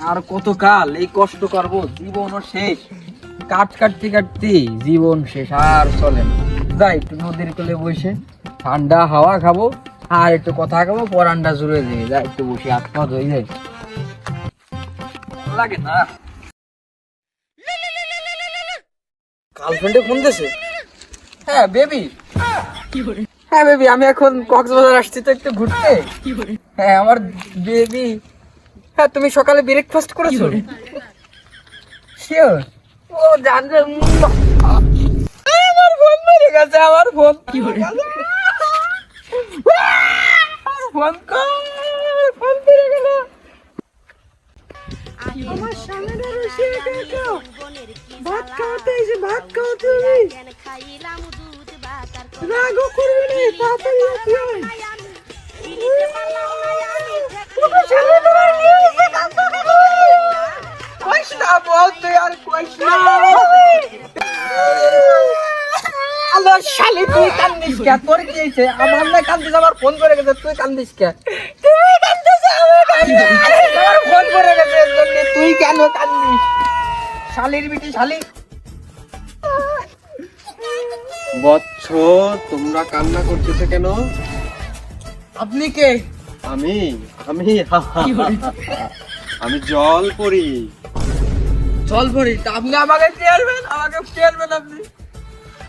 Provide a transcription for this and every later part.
আর কত কাল এই কষ্ট করব, জীবনও শেষ। কাটতে কাটতে জীবন শেষ, আর চলে না। যাই একটু নদীর কোলে বসে ঠান্ডা হাওয়া খাবো আর একটু কথা খাবো, পরানটা জুড়ে দেবে। যাই একটু বসে হাত পা ধুয়ে যাই, লাগে না। গার্লফ্রেন্ডে ফোন দিয়েছে? হ্যাঁ বেবি। হ্যাঁ বেবি, আমি এখন কক্সবাজার আসছি তো একটু ঘুরতে। হ্যাঁ আমার বেবি। হ্যাঁ তুমি সকালে ব্রেকফাস্ট করেছো? শিওর? ও জানবে। আমার ফোন মেরে গেছে, আমার ফোন ফোন কর, ফোন মেরে গেল। আমার সামনে রসে গেছো, ভাত খাওয়াতে এসে ভাত খাওয়াতে হবে। রাগও করবে না, তাড়াতাড়ি আসি। কৃষ্ণা বলতে আর কৃষ্ণা। আলো শালি তুই কান্দিস কে? তোর কি হয়েছে? আমার না কান্দিস, আমার ফোন করে গেছে, তুই কান্দিস কে? তুই কান্দিস, আমার ফোন করে গেছে, তুই কেন কান্দিস? শালির বিটি শালি। বৎস, তোমরা কান্না করতেছো কেন? আপনি কে? আমি আমি আমি জল পড়ি। চল পড়ি। আপনি আমাকে চেয়ারবেন, আমাকে চেয়ারবেন আপনি।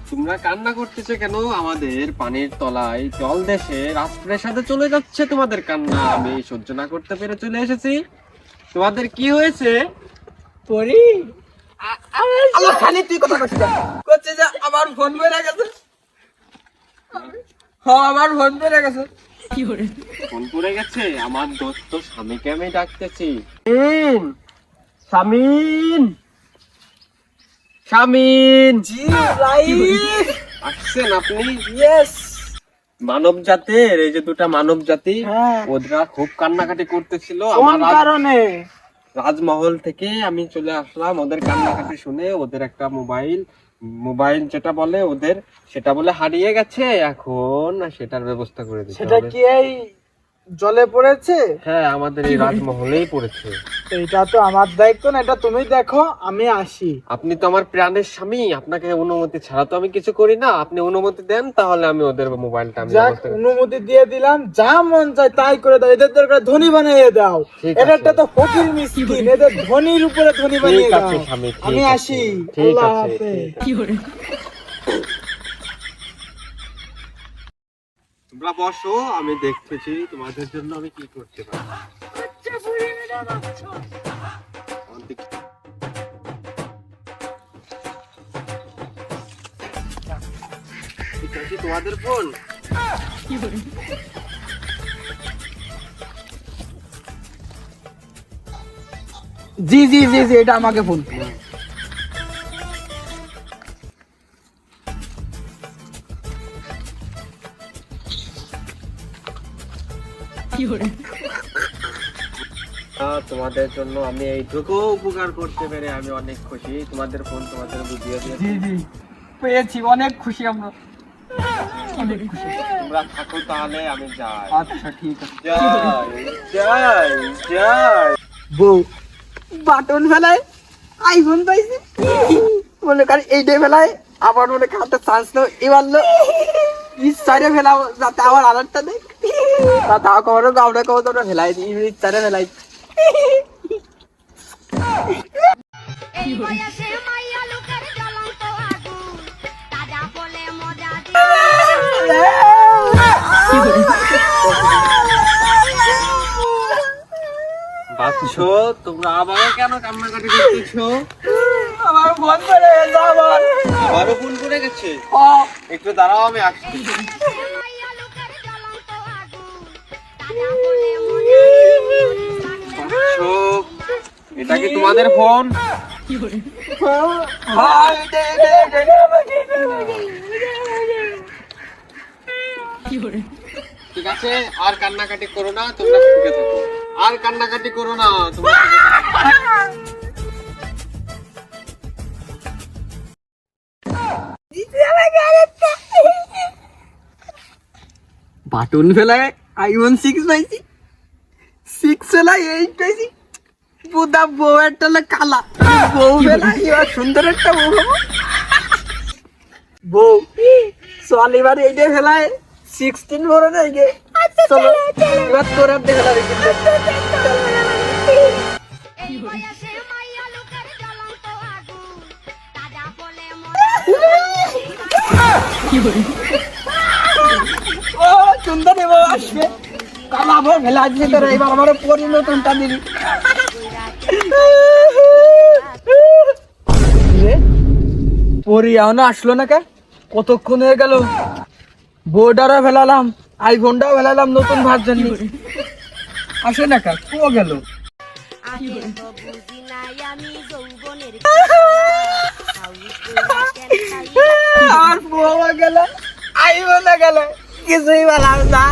তোমরা কান্না করতেছো কেন? আমাদের পানির তলায় জল দেশে রাষ্ট্রের সাথে চলে যাচ্ছে তোমাদের কান্না। আমি সহ্য না করতে পেরে চলে এসেছি। তোমাদের কি হয়েছে? পড়ি। আলো খালি তুই কথা কইছিস কেন? কইছে যে আমার ফোন বেরে গেছে। হ্যাঁ আমার ফোন বেরে গেছে। কি করে ফোন করে গেছে? আমার দোস্ত স্বামীকে আমি ডাকতেছি। শামিন। স্বামীন জি লাইভ আসছেন আপনি? ইয়েস। মানব জাতের এই যে দুটা মানব জাতি, হ্যাঁ। ওরা খুব কান্নাকাটি করতেছিল। কোন আমার কারণে? রাজমহল থেকে আমি চলে আসলাম ওদের কান্নাকাটি শুনে। ওদের একটা মোবাইল যেটা বলে ওদের, সেটা বলে হারিয়ে গেছে। এখন সেটার ব্যবস্থা করে দিতে সেটা হবে। কি এই জলে পড়েছে? হ্যাঁ, আমাদের এই রাজমহলেই পড়েছে। এটা তো আমার দায়িত্ব না, এটা তুমি দেখো, আমি আসি। আপনি তো আমার প্রাণের স্বামী, আপনাকে অনুমতি ছাড়া তো আমি কিছু করি না। আপনি অনুমতি দেন, তাহলে আমি ওদের মোবাইলটা আমি যাক, ব্যবস্থা করি। অনুমতি দিয়ে দিলাম, যা মন চায় তাই করে দাও। এদের দরকার ধনী বানিয়ে দাও। ঠিক আছে। এদেরটা তো ফকির মিসকিন, এদের ধনীর উপরে ধনী বানিয়ে ঠিক দাও। আছে স্বামী, ঠিক আমি আছে। আসি। ঠিক আল্লাহ আছে, হাফেজ। ঠিক আছে। তোমরা বসো, আমি দেখতেছি তোমাদের জন্য আমি কি করতে পারি। এটা কি তোমাদের ফোন? জি জি জি জি, এটা আমাকে ফোন। তোমাদের জন্য আমি এইটুকু উপকার করতে পেরে আমি অনেক খুশি। তোমাদের ফোন তোমাদের বুঝিয়ে দিয়েছি। জি জি পেয়েছি, অনেক খুশি আমরা, অনেক খুশি। তোমরা থাকো তাহলে, আমি যাই। আচ্ছা ঠিক আছে। জয় জয় জয়। বউ বাটন ফেলায় আইফোন পাইছি, মনে কর এইটাই ফেলায় আবার মনে খাতে চান্স নেই। এবার ইচ্ছারে ফেলাও যাতে আমার আলারটা দেয়, তা তাও কখনো গাউডা কখনো তোমরা ফেলাই দিই, ইচ্ছারে ফেলাই। এই বয়সে মাইয়া লোকের জ্বলন্ত আগুন, তাজা বলে মজা দিয়ে। বাচ্চ, তোমরা আবার কেন কান্নাকাটি করতেছো? আমার ফোন করে গেছে, আমার আবারও ফোন করে গেছে? একটু দাঁড়াও, আমি আসছি। মাইয়া লোকের জ্বলন্ত আগুন, তাজা বলে মজা দিয়ে। বাচ্চ, এটা কি তোমাদের ফোন? ঠিক আছে, আর কান্নাকাটি করো না, তোমরা সুখে থাকো। আর কান্নাকাটি করো না, তোমরা সুখে থাকো। বাটন ফেলায় আইফোন 6 পাইছি, সিক্স ফেলাই এইট পাইছি। বুদা বউ একটা হলো কালা, বউ ফেলাই এবার সুন্দর একটা বউ হবো। বউ চল এবার এইটা ফেলায় 16 ভরে নাই গে। চলো এবার তোর হাতে ফেলাবি কিন্তু। এই বয়সে মাইয়া লোকের জ্বলন্ত আগুন, তাজা বলে ও সুন্দর এবার আসবে কালা বউ ফেলা আসবে তোর। এবার আমার পরিণতনটা দিবি। পরি এখনো আসলো না কে? কতক্ষণ হয়ে গেল? বোর্ডারও ফেলালাম, আইফোনটাও ফেলালাম নতুন ভার্সন নিয়ে, আসে না কে? কো গেল? আগে তো বুঝি নাই আমি যৌবনের আর বউ গেল, আইফোন গেল, কিছুই বললাম না।